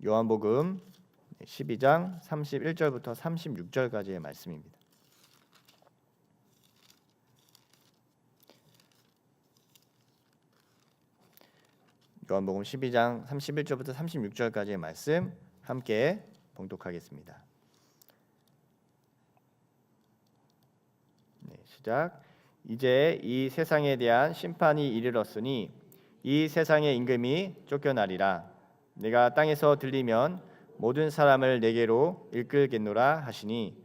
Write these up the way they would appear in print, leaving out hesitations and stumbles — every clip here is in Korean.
요한복음 12장 31절부터 36절까지의 말씀입니다. 요한복음 12장 31절부터 36절까지의 말씀 함께 봉독하겠습니다. 시작. 이제 이 세상에 대한 심판이 이르렀으니 이 세상의 임금이 쫓겨나리라. 내가 땅에서 들리면 모든 사람을 내게로 이끌겠노라 하시니,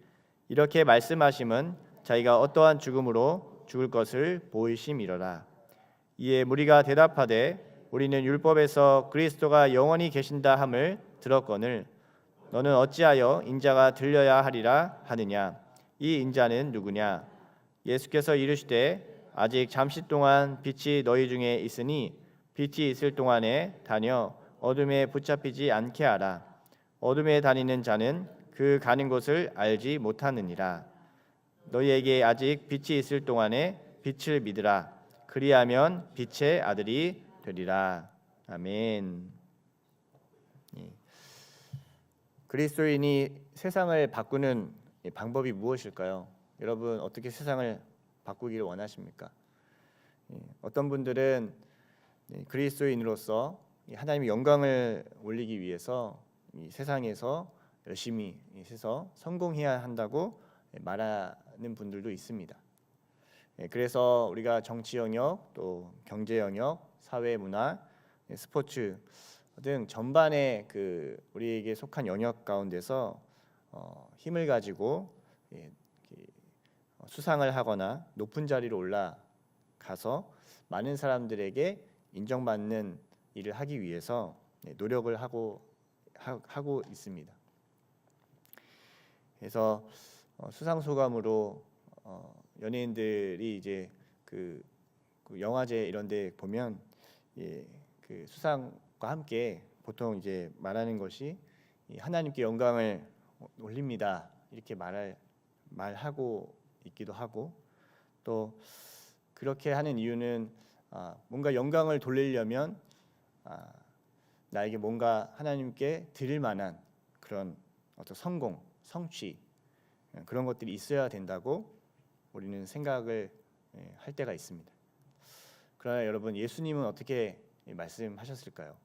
이렇게 말씀하심은 자기가 어떠한 죽음으로 죽을 것을 보이심이로라. 이에 무리가 대답하되 우리는 율법에서 그리스도가 영원히 계신다 함을 들었거늘 너는 어찌하여 인자가 들려야 하리라 하느냐. 이 인자는 누구냐? 예수께서 이르시되 아직 잠시 동안 빛이 너희 중에 있으니 빛이 있을 동안에 다녀 어둠에 붙잡히지 않게 하라. 어둠에 다니는 자는 그 가는 곳을 알지 못하느니라. 너희에게 아직 빛이 있을 동안에 빛을 믿으라. 그리하면 빛의 아들이 되리라. 아멘. 그리스도인이 세상을 바꾸는 방법이 무엇일까요? 여러분, 어떻게 세상을 바꾸기를 원하십니까? 어떤 분들은 그리스도인으로서 하나님의 영광을 올리기 위해서 이 세상에서 열심히 해서 성공해야 한다고 말하는 분들도 있습니다. 그래서 우리가 정치 영역, 또 경제 영역, 사회 문화, 스포츠 등 전반의 우리에게 속한 영역 가운데서 힘을 가지고 수상을 하거나 높은 자리로 올라가서 많은 사람들에게 인정받는 일을 하기 위해서 노력을 하고 있습니다. 그래서 수상소감으로 연예인들이 이제 그 영화제 이런데 보면 그 수상과 함께 보통 이제 말하는 것이 하나님께 영광을 올립니다 이렇게 말하고 있기도 하고, 또 그렇게 하는 이유는 뭔가 영광을 돌리려면 나에게 뭔가 하나님께 드릴 만한 그런 어떤 성공, 성취 그런 것들이 있어야 된다고 우리는 생각을 할 때가 있습니다. 그러나 여러분, 예수님은 어떻게 말씀하셨을까요?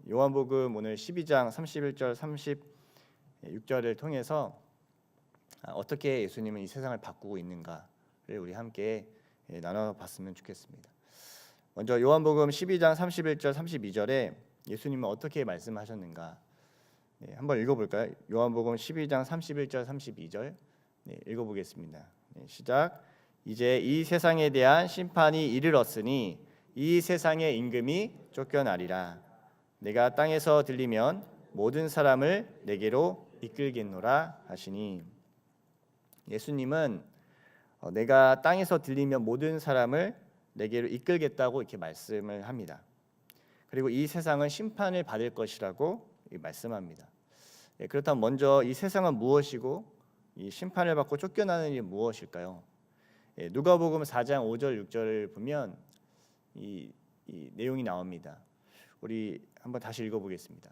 요한복음 오늘 12장 31절 36절을 통해서 어떻게 예수님은 이 세상을 바꾸고 있는가를 우리 함께 나눠봤으면 좋겠습니다. 먼저 요한복음 12장 31절 32절에 예수님은 어떻게 말씀하셨는가 한번 읽어볼까요? 요한복음 12장 31절 32절 읽어보겠습니다. 시작. 이제 이 세상에 대한 심판이 이르렀으니 이 세상의 임금이 쫓겨나리라. 내가 땅에서 들리면 모든 사람을 내게로 이끌겠노라 하시니, 예수님은 내가 땅에서 들리면 모든 사람을 내게로 이끌겠다고 이렇게 말씀을 합니다. 그리고 이 세상은 심판을 받을 것이라고 말씀합니다. 그렇다면 먼저 이 세상은 무엇이고 이 심판을 받고 쫓겨나는 일이 무엇일까요? 누가복음 4장 5절 6절을 보면 이 내용이 나옵니다. 우리 한번 다시 읽어보겠습니다.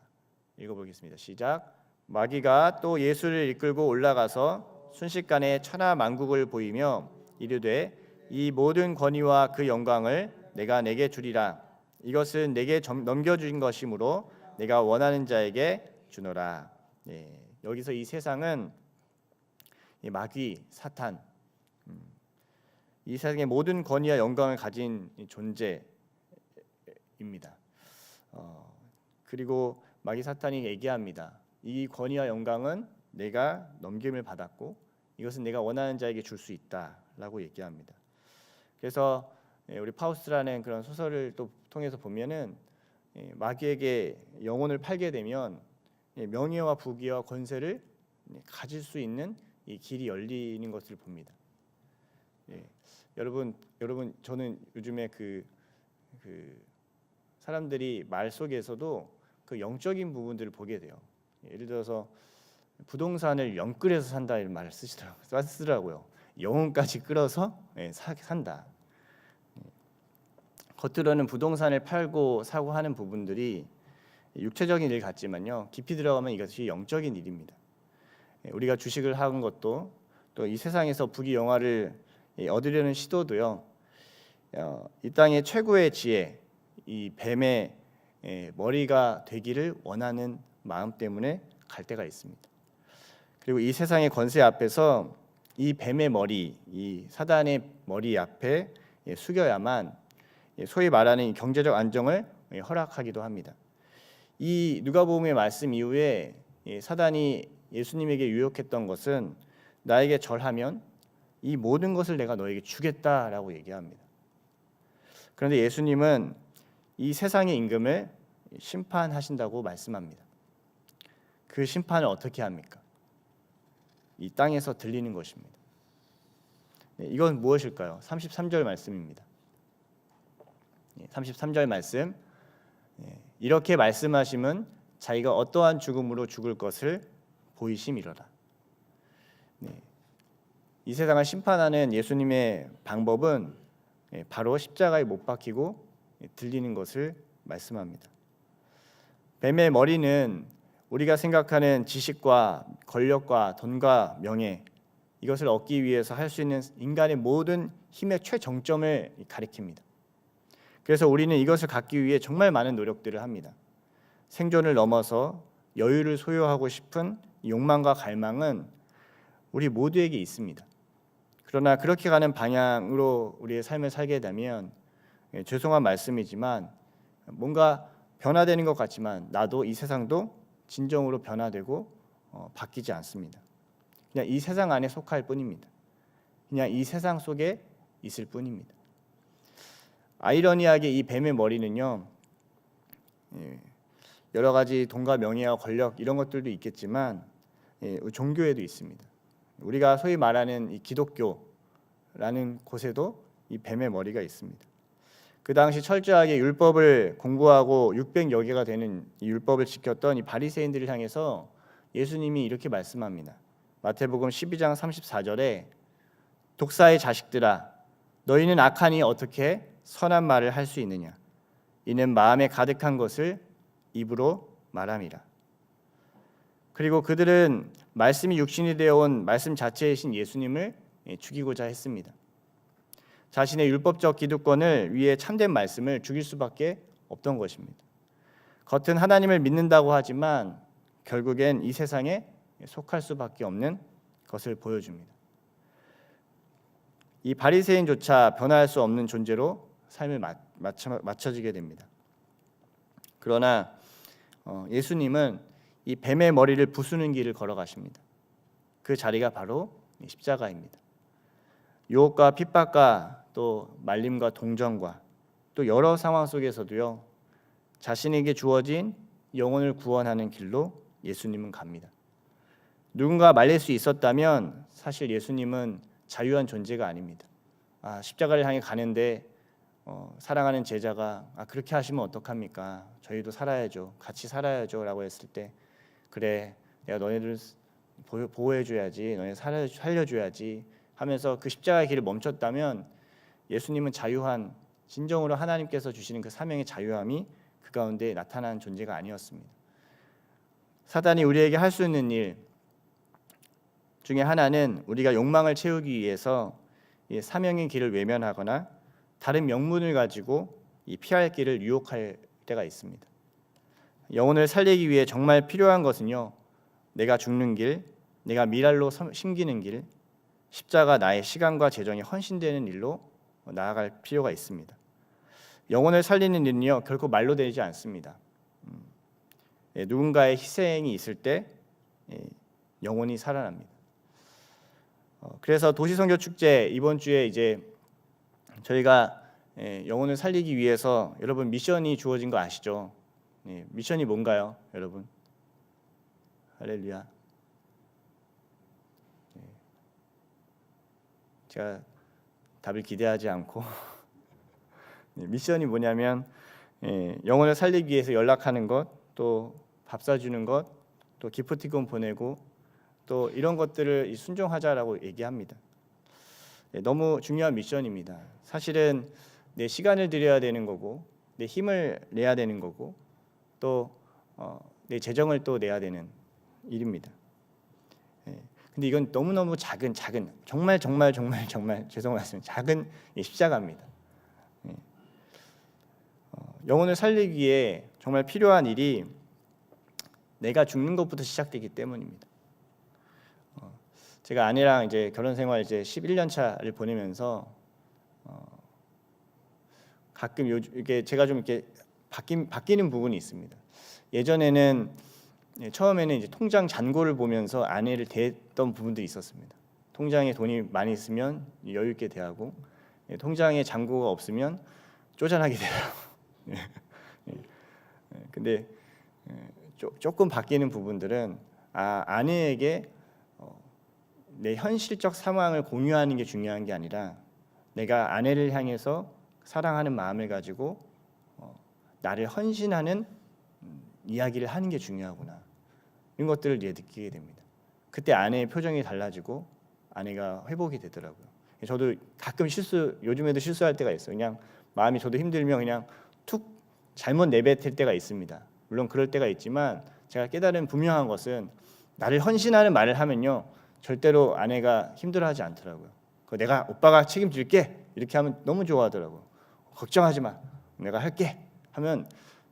시작. 마귀가 또 예수를 이끌고 올라가서 순식간에 천하 만국을 보이며 이르되 이 모든 권위와 그 영광을 내가 내게 주리라. 이것은 내게 넘겨준 것이므로 내가 원하는 자에게 주노라. 여기서 이 세상은 이 마귀, 사탄, 이 세상의 모든 권위와 영광을 가진 존재입니다. 그리고 마귀 사탄이 얘기합니다. 이 권위와 영광은 내가 넘김을 받았고 이것은 내가 원하는 자에게 줄 수 있다라고 얘기합니다. 그래서 우리 파우스트라는 그런 소설을 또 통해서 보면은 마귀에게 영혼을 팔게 되면 명예와 부귀와 권세를 가질 수 있는 이 길이 열리는 것을 봅니다. 여러분 저는 요즘에 그 사람들이 말 속에서도 그 영적인 부분들을 보게 돼요. 예를 들어서 부동산을 영끌해서 산다 이런 말을 쓰더라고요. 영혼까지 끌어서 산다. 겉으로는 부동산을 팔고 사고 하는 부분들이 육체적인 일 같지만요, 깊이 들어가면 이것이 영적인 일입니다. 우리가 주식을 하는 것도, 또 이 세상에서 부귀영화를 얻으려는 시도도요, 이 땅의 최고의 지혜, 이 뱀의 머리가 되기를 원하는 마음 때문에 갈 때가 있습니다. 그리고 이 세상의 권세 앞에서 이 뱀의 머리, 이 사단의 머리 앞에 숙여야만 소위 말하는 경제적 안정을 허락하기도 합니다. 이 누가복음의 말씀 이후에 사단이 예수님에게 유혹했던 것은 나에게 절하면 이 모든 것을 내가 너에게 주겠다라고 얘기합니다. 그런데 예수님은 이 세상의 임금을 심판하신다고 말씀합니다. 그 심판을 어떻게 합니까? 이 땅에서 들리는 것입니다. 이건 무엇일까요? 33절 말씀입니다. 33절 말씀, 이렇게 말씀하심은 자기가 어떠한 죽음으로 죽을 것을 보이심이로라. 이 세상을 심판하는 예수님의 방법은 바로 십자가에 못 박히고 들리는 것을 말씀합니다. 뱀의 머리는 우리가 생각하는 지식과 권력과 돈과 명예, 이것을 얻기 위해서 할 수 있는 인간의 모든 힘의 최정점을 가리킵니다. 그래서 우리는 이것을 갖기 위해 정말 많은 노력들을 합니다. 생존을 넘어서 여유를 소유하고 싶은 욕망과 갈망은 우리 모두에게 있습니다. 그러나 그렇게 가는 방향으로 우리의 삶을 살게 되면 죄송한 말씀이지만 뭔가 변화되는 것 같지만 나도 이 세상도 진정으로 변화되고 바뀌지 않습니다. 그냥 이 세상 안에 속할 뿐입니다. 그냥 이 세상 속에 있을 뿐입니다. 아이러니하게 이 뱀의 머리는요, 여러 가지 돈과 명예와 권력 이런 것들도 있겠지만 종교에도 있습니다. 우리가 소위 말하는 이 기독교라는 곳에도 이 뱀의 머리가 있습니다. 그 당시 철저하게 율법을 공부하고 600여 개가 되는 이 율법을 지켰던 이 바리새인들을 향해서 예수님이 이렇게 말씀합니다. 마태복음 12장 34절에 독사의 자식들아, 너희는 악하니 어떻게 선한 말을 할 수 있느냐? 이는 마음에 가득한 것을 입으로 말함이라. 그리고 그들은 말씀이 육신이 되어 온 말씀 자체이신 예수님을 죽이고자 했습니다. 자신의 율법적 기득권을 위해 참된 말씀을 죽일 수밖에 없던 것입니다. 겉은 하나님을 믿는다고 하지만 결국엔 이 세상에 속할 수밖에 없는 것을 보여줍니다. 이 바리새인조차 변화할 수 없는 존재로 삶을 맞춰지게 됩니다. 그러나 예수님은 이 뱀의 머리를 부수는 길을 걸어가십니다. 그 자리가 바로 십자가입니다. 유혹과 핍박과 또 말림과 동정과 또 여러 상황 속에서도요, 자신에게 주어진 영혼을 구원하는 길로 예수님은 갑니다. 누군가 말릴 수 있었다면 사실 예수님은 자유한 존재가 아닙니다. 십자가를 향해 가는데 사랑하는 제자가 그렇게 하시면 어떡합니까? 저희도 살아야죠. 같이 살아야죠. 라고 했을 때 그래, 내가 너네들 보호해줘야지, 너네 살려줘야지 하면서 그 십자가의 길을 멈췄다면 예수님은 자유한, 진정으로 하나님께서 주시는 그 사명의 자유함이 그 가운데 나타난 존재가 아니었습니다. 사단이 우리에게 할 수 있는 일 중에 하나는 우리가 욕망을 채우기 위해서 사명의 길을 외면하거나 다른 명분을 가지고 피할 길을 유혹할 때가 있습니다. 영혼을 살리기 위해 정말 필요한 것은요, 내가 죽는 길, 내가 미랄로 심기는 길, 십자가 나의 시간과 재정이 헌신되는 일로 나아갈 필요가 있습니다. 영혼을 살리는 일은요, 결코 말로 되지 않습니다. 누군가의 희생이 있을 때 영혼이 살아납니다. 그래서 도시선교 축제 이번 주에 이제 저희가 영혼을 살리기 위해서 여러분 미션이 주어진 거 아시죠? 미션이 뭔가요, 여러분? 할렐루야. 제가 답을 기대하지 않고 미션이 뭐냐면 영혼을 살리기 위해서 연락하는 것, 또 밥 사주는 것, 또 기프티콘 보내고 또 이런 것들을 순종하자라고 얘기합니다. 너무 중요한 미션입니다. 사실은 내 시간을 들여야 되는 거고 내 힘을 내야 되는 거고 또 내 재정을 또 내야 되는 일입니다. 근데 이건 너무너무 작은 정말 죄송합니다. 작은 십자가입니다. 영혼을 살리기 위해 정말 필요한 일이 내가 죽는 것부터 시작되기 때문입니다. 제가 아내랑 이제 결혼 생활 이제 11년 차를 보내면서 가끔 이게 제가 좀 이렇게 바뀌는 부분이 있습니다. 예전에는 처음에는 이제 통장 잔고를 보면서 아내를 대했던 부분도 있었습니다. 통장에 돈이 많이 있으면 여유 있게 대하고 통장에 잔고가 없으면 쪼잔하게 대하고. 근데 조금 바뀌는 부분들은 아내에게 내 현실적 상황을 공유하는 게 중요한 게 아니라 내가 아내를 향해서 사랑하는 마음을 가지고 나를 헌신하는 이야기를 하는 게 중요하구나. 이런 것들을 이제 느끼게 됩니다. 그때 아내의 표정이 달라지고 아내가 회복이 되더라고요. 저도 가끔 요즘에도 실수할 때가 있어요. 그냥 마음이 저도 힘들면 그냥 툭 잘못 내뱉을 때가 있습니다. 물론 그럴 때가 있지만 제가 깨달은 분명한 것은 나를 헌신하는 말을 하면요 절대로 아내가 힘들어하지 않더라고요. 내가 오빠가 책임질게 이렇게 하면 너무 좋아하더라고요. 걱정하지 마, 내가 할게 하면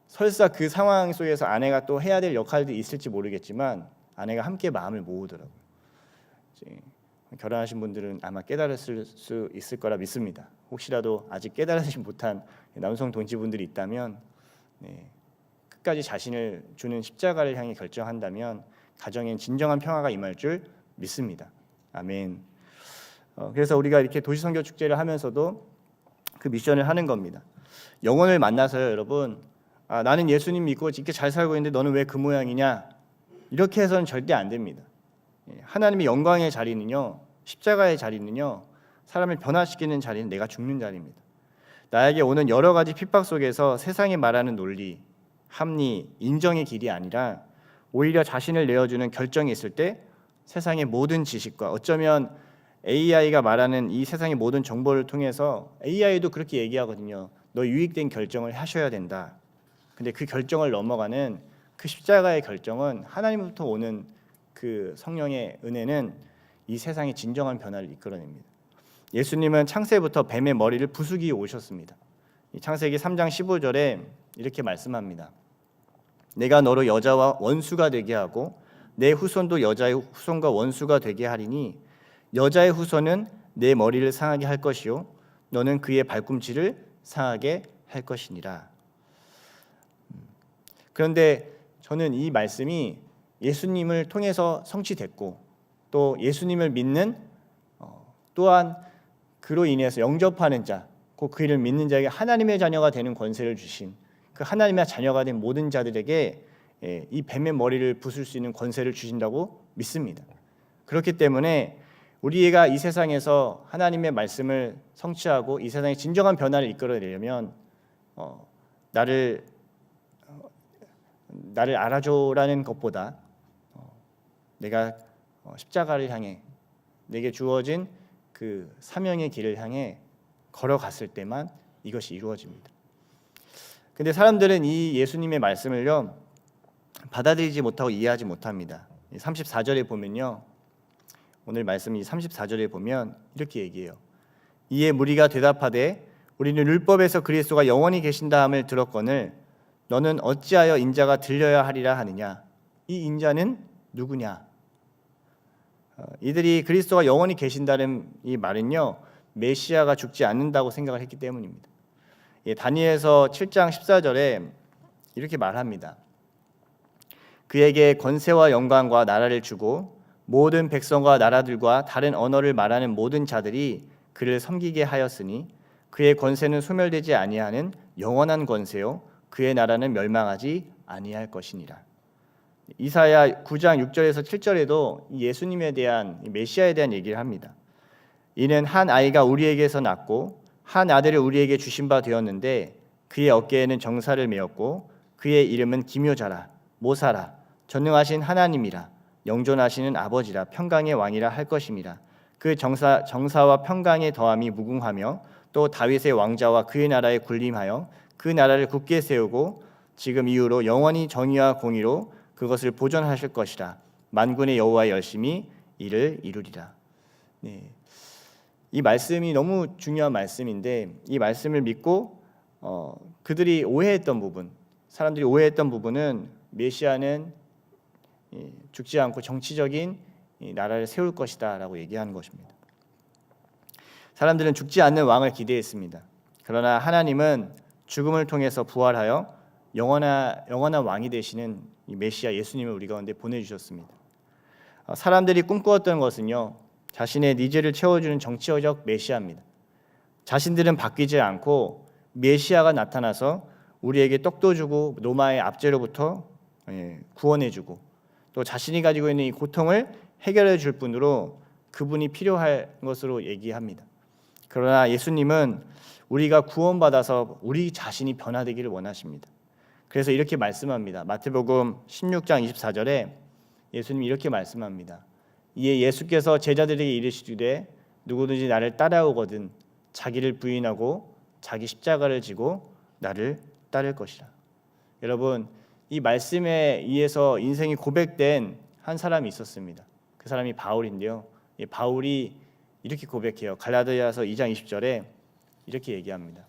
설사 그 상황 속에서 아내가 또 해야 될 역할도 있을지 모르겠지만 아내가 함께 마음을 모으더라고요. 결혼하신 분들은 아마 깨달았을 수 있을 거라 믿습니다. 혹시라도 아직 깨달지 못한 남성 동지분들이 있다면 끝까지 자신을 주는 십자가를 향해 결정한다면 가정엔 진정한 평화가 임할 줄 믿습니다. 아멘. 그래서 우리가 이렇게 도시선교 축제를 하면서도 그 미션을 하는 겁니다. 영혼을 만나서요, 여러분. 나는 예수님 믿고 이렇게 잘 살고 있는데 너는 왜 그 모양이냐? 이렇게 해서는 절대 안 됩니다. 하나님의 영광의 자리는요, 십자가의 자리는요, 사람을 변화시키는 자리는 내가 죽는 자리입니다. 나에게 오는 여러 가지 핍박 속에서 세상이 말하는 논리, 합리, 인정의 길이 아니라 오히려 자신을 내어주는 결정이 있을 때 세상의 모든 지식과 어쩌면 AI가 말하는 이 세상의 모든 정보를 통해서 AI도 그렇게 얘기하거든요. 너 유익된 결정을 하셔야 된다. 근데 그 결정을 넘어가는 그 십자가의 결정은 하나님부터 오는 그 성령의 은혜는 이 세상의 진정한 변화를 이끌어냅니다. 예수님은 창세부터 뱀의 머리를 부수기 오셨습니다. 창세기 3장 15절에 이렇게 말씀합니다. 내가 너로 여자와 원수가 되게 하고 내 후손도 여자의 후손과 원수가 되게 하리니 여자의 후손은 내 머리를 상하게 할 것이요 너는 그의 발꿈치를 상하게 할 것이니라. 그런데 저는 이 말씀이 예수님을 통해서 성취됐고 또 예수님을 믿는 또한 그로 인해서 영접하는 자, 그 이를 믿는 자에게 하나님의 자녀가 되는 권세를 주신 그 하나님의 자녀가 된 모든 자들에게 이 뱀의 머리를 부술 수 있는 권세를 주신다고 믿습니다. 그렇기 때문에 우리가 이 세상에서 하나님의 말씀을 성취하고 이 세상의 진정한 변화를 이끌어내려면 나를 알아줘라는 것보다 내가 십자가를 향해 내게 주어진 그 사명의 길을 향해 걸어갔을 때만 이것이 이루어집니다. 근데 사람들은 이 예수님의 말씀을요 받아들이지 못하고 이해하지 못합니다. 34절에 보면요, 오늘 말씀 이 34절에 보면 이렇게 얘기해요. 이에 무리가 대답하되 우리는 율법에서 그리스도가 영원히 계신다 함을 들었거늘 너는 어찌하여 인자가 들려야 하리라 하느냐? 이 인자는 누구냐? 이들이 그리스도가 영원히 계신다는 이 말은요 메시아가 죽지 않는다고 생각을 했기 때문입니다. 다니엘서 7장 14절에 이렇게 말합니다. 그에게 권세와 영광과 나라를 주고 모든 백성과 나라들과 다른 언어를 말하는 모든 자들이 그를 섬기게 하였으니 그의 권세는 소멸되지 아니하는 영원한 권세요 그의 나라는 멸망하지 아니할 것이니라. 이사야 9장 6절에서 7절에도 예수님에 대한 메시아에 대한 얘기를 합니다. 이는 한 아이가 우리에게서 낳고 한 아들을 우리에게 주신 바 되었는데 그의 어깨에는 정사를 메었고 그의 이름은 기묘자라 모사라 전능하신 하나님이라 영존하시는 아버지라 평강의 왕이라 할 것임이라. 그 정사와 평강의 더함이 무궁하며 또 다윗의 왕자와 그의 나라에 군림하여 그 나라를 굳게 세우고 지금 이후로 영원히 정의와 공의로 그것을 보존하실 것이라. 만군의 여호와 열심히 이를 이루리라. 네. 이 말씀이 너무 중요한 말씀인데 이 말씀을 믿고 그들이 오해했던 부분, 사람들이 오해했던 부분은 메시아는 죽지 않고 정치적인 나라를 세울 것이다라고 얘기하는 것입니다. 사람들은 죽지 않는 왕을 기대했습니다. 그러나 하나님은 죽음을 통해서 부활하여 영원한 왕이 되시는 이 메시아 예수님을 우리 가운데 보내주셨습니다. 사람들이 꿈꾸었던 것은요, 자신의 니즈를 채워주는 정치적 메시아입니다. 자신들은 바뀌지 않고 메시아가 나타나서 우리에게 떡도 주고 노마의 압제로부터 구원해주고 또 자신이 가지고 있는 이 고통을 해결해 줄 분으로 그분이 필요할 것으로 얘기합니다. 그러나 예수님은 우리가 구원받아서 우리 자신이 변화되기를 원하십니다. 그래서 이렇게 말씀합니다. 마태복음 16장 24절에 예수님이 이렇게 말씀합니다. 이에 예수께서 제자들에게 이르시되 누구든지 나를 따라오거든 자기를 부인하고 자기 십자가를 지고 나를 따를 것이라. 여러분, 이 말씀에 의해서 인생이 고백된 한 사람이 있었습니다. 그 사람이 바울인데요. 바울이 이렇게 고백해요. 갈라디아서 2장 20절에 이렇게 얘기합니다.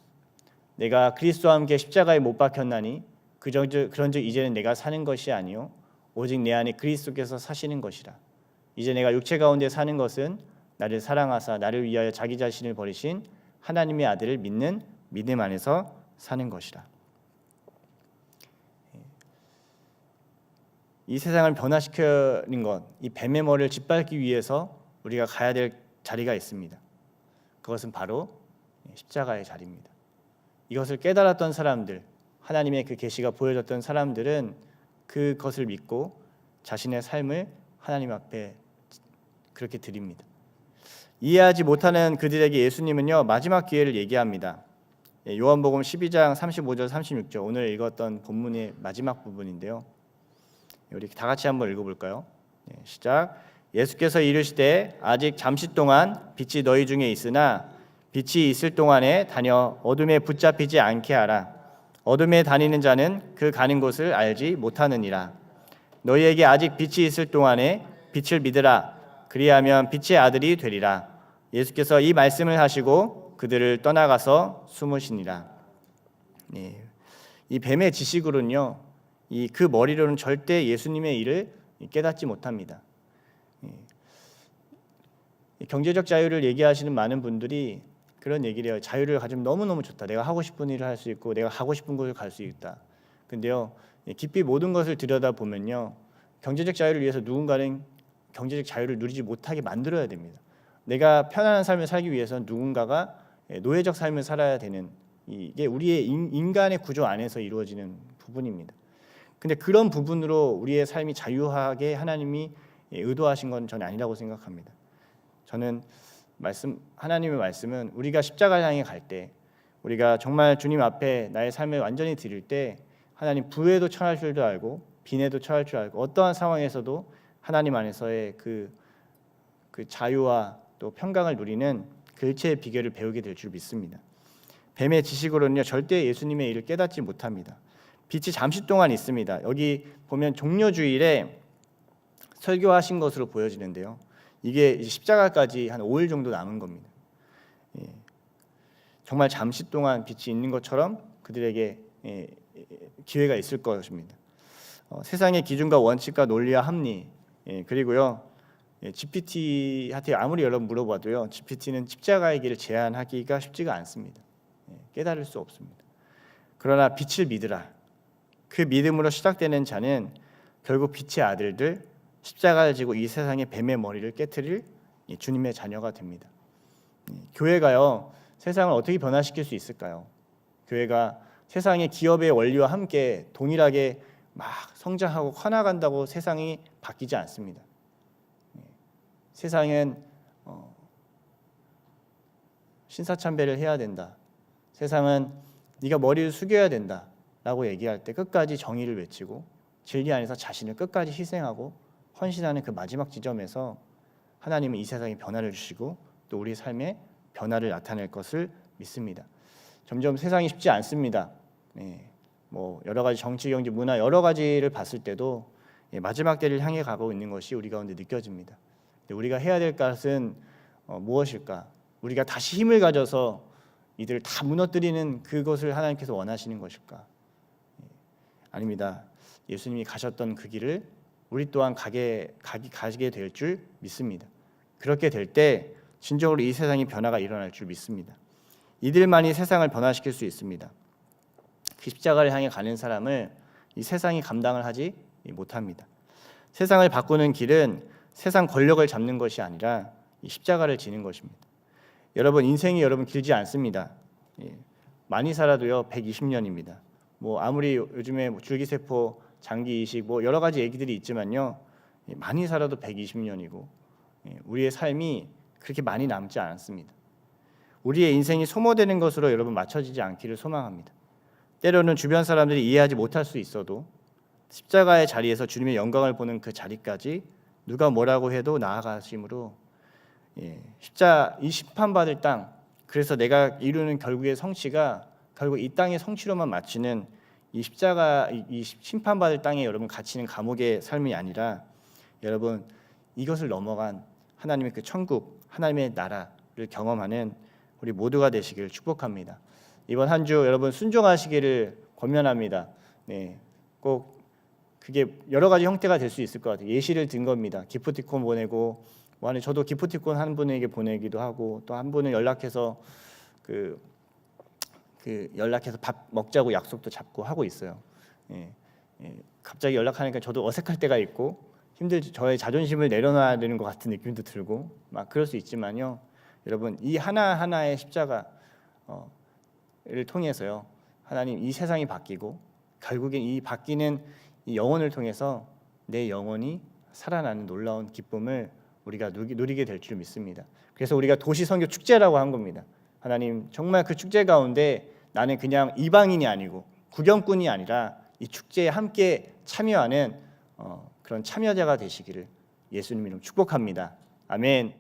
내가 그리스도와 함께 십자가에 못 박혔나니 그런즉 이제는 내가 사는 것이 아니요 오직 내 안에 그리스도께서 사시는 것이라. 이제 내가 육체 가운데 사는 것은 나를 사랑하사 나를 위하여 자기 자신을 버리신 하나님의 아들을 믿는 믿음 안에서 사는 것이라. 이 세상을 변화시키는 것, 이 뱀의 머리를 짓밟기 위해서 우리가 가야 될 자리가 있습니다. 그것은 바로 십자가의 자리입니다. 이것을 깨달았던 사람들, 하나님의 그 계시가 보여졌던 사람들은 그것을 믿고 자신의 삶을 하나님 앞에 그렇게 드립니다. 이해하지 못하는 그들에게 예수님은요, 마지막 기회를 얘기합니다. 요한복음 12장 35절 36절, 오늘 읽었던 본문의 마지막 부분인데요. 우리 다 같이 한번 읽어볼까요? 시작. 예수께서 이르시되 아직 잠시 동안 빛이 너희 중에 있으나 빛이 있을 동안에 다녀 어둠에 붙잡히지 않게 하라. 어둠에 다니는 자는 그 가는 곳을 알지 못하느니라. 너희에게 아직 빛이 있을 동안에 빛을 믿으라. 그리하면 빛의 아들이 되리라. 예수께서 이 말씀을 하시고 그들을 떠나가서 숨으시니라. 네. 이 뱀의 지식으로는요, 그 머리로는 절대 예수님의 일을 깨닫지 못합니다. 경제적 자유를 얘기하시는 많은 분들이 그런 얘기를 해요. 자유를 가지면 너무너무 좋다. 내가 하고 싶은 일을 할 수 있고 내가 가고 싶은 곳을 갈 수 있다. 근데요, 깊이 모든 것을 들여다보면요, 경제적 자유를 위해서 누군가는 경제적 자유를 누리지 못하게 만들어야 됩니다. 내가 편안한 삶을 살기 위해서는 누군가가 노예적 삶을 살아야 되는, 이게 우리의 인간의 구조 안에서 이루어지는 부분입니다. 근데 그런 부분으로 우리의 삶이 자유하게 하나님이 의도하신 건 저는 아니라고 생각합니다. 저는 하나님의 말씀은 우리가 십자가를 향해 갈 때, 우리가 정말 주님 앞에 나의 삶을 완전히 드릴 때 하나님 부에도 처할 줄도 알고 빈에도 처할 줄 알고 어떠한 상황에서도 하나님 안에서의 그 자유와 또 평강을 누리는 그 일체의 비결을 배우게 될 줄 믿습니다. 뱀의 지식으로는요, 절대 예수님의 일을 깨닫지 못합니다. 빛이 잠시 동안 있습니다. 여기 보면 종려주일에 설교하신 것으로 보여지는데요, 이게 십자가까지 한 5일 정도 남은 겁니다. 정말 잠시 동안 빛이 있는 것처럼 그들에게 기회가 있을 것입니다. 세상의 기준과 원칙과 논리와 합리, 그리고요, GPT한테 아무리 여러분 물어봐도요, GPT는 십자가의 길을 제한하기가 쉽지가 않습니다. 깨달을 수 없습니다. 그러나 빛을 믿으라. 그 믿음으로 시작되는 자는 결국 빛의 아들들, 십자가를 지고 이 세상의 뱀의 머리를 깨트릴 주님의 자녀가 됩니다. 교회가요, 세상을 어떻게 변화시킬 수 있을까요? 교회가 세상의 기업의 원리와 함께 동일하게 막 성장하고 커나간다고 세상이 바뀌지 않습니다. 세상은 신사참배를 해야 된다. 세상은 네가 머리를 숙여야 된다 라고 얘기할 때 끝까지 정의를 외치고 진리 안에서 자신을 끝까지 희생하고 헌신하는 그 마지막 지점에서 하나님은 이 세상에 변화를 주시고 또 우리 삶에 변화를 나타낼 것을 믿습니다. 점점 세상이 쉽지 않습니다. 뭐 여러 가지 정치, 경제, 문화 여러 가지를 봤을 때도 마지막 때를 향해 가고 있는 것이 우리 가운데 느껴집니다. 우리가 해야 될 것은 무엇일까? 우리가 다시 힘을 가져서 이들을 다 무너뜨리는 그것을 하나님께서 원하시는 것일까? 아닙니다. 예수님이 가셨던 그 길을 우리 또한 가게 될 줄 믿습니다. 그렇게 될 때 진정으로 이 세상이 변화가 일어날 줄 믿습니다. 이들만이 세상을 변화시킬 수 있습니다. 그 십자가를 향해 가는 사람을 이 세상이 감당을 하지 못합니다. 세상을 바꾸는 길은 세상 권력을 잡는 것이 아니라 이 십자가를 지는 것입니다. 여러분, 인생이 여러분 길지 않습니다. 많이 살아도요 120년입니다. 뭐 아무리 요즘에 줄기세포, 장기 이식 뭐 여러 가지 얘기들이 있지만요, 많이 살아도 120년이고 우리의 삶이 그렇게 많이 남지 않습니다. 우리의 인생이 소모되는 것으로 여러분 맞춰지지 않기를 소망합니다. 때로는 주변 사람들이 이해하지 못할 수 있어도 십자가의 자리에서 주님의 영광을 보는 그 자리까지 누가 뭐라고 해도 나아가심으로 이 심판받을 땅, 그래서 내가 이루는 결국의 성취가 결국 이 땅의 성취로만 마치는 이 십자가, 이 심판받을 땅에 여러분 갇히는 감옥의 삶이 아니라 여러분 이것을 넘어간 하나님의 그 천국, 하나님의 나라를 경험하는 우리 모두가 되시기를 축복합니다. 이번 한 주 여러분 순종하시기를 권면합니다. 꼭 그게 여러 가지 형태가 될 수 있을 것 같아요. 예시를 든 겁니다. 기프티콘 보내고 저도 기프티콘 한 분에게 보내기도 하고 또 한 분은 연락해서 연락해서 밥 먹자고 약속도 잡고 하고 있어요. 갑자기 연락하니까 저도 어색할 때가 있고 저의 자존심을 내려놔야 되는 것 같은 느낌도 들고 막 그럴 수 있지만요. 여러분 이 하나하나의 십자가를 통해서요. 하나님 이 세상이 바뀌고 결국엔 이 바뀌는 이 영혼을 통해서 내 영혼이 살아나는 놀라운 기쁨을 우리가 누리게 될 줄 믿습니다. 그래서 우리가 도시 선교 축제라고 한 겁니다. 하나님 정말 그 축제 가운데 나는 그냥 이방인이 아니고 구경꾼이 아니라 이 축제에 함께 참여하는 그런 참여자가 되시기를 예수님 이름 축복합니다. 아멘.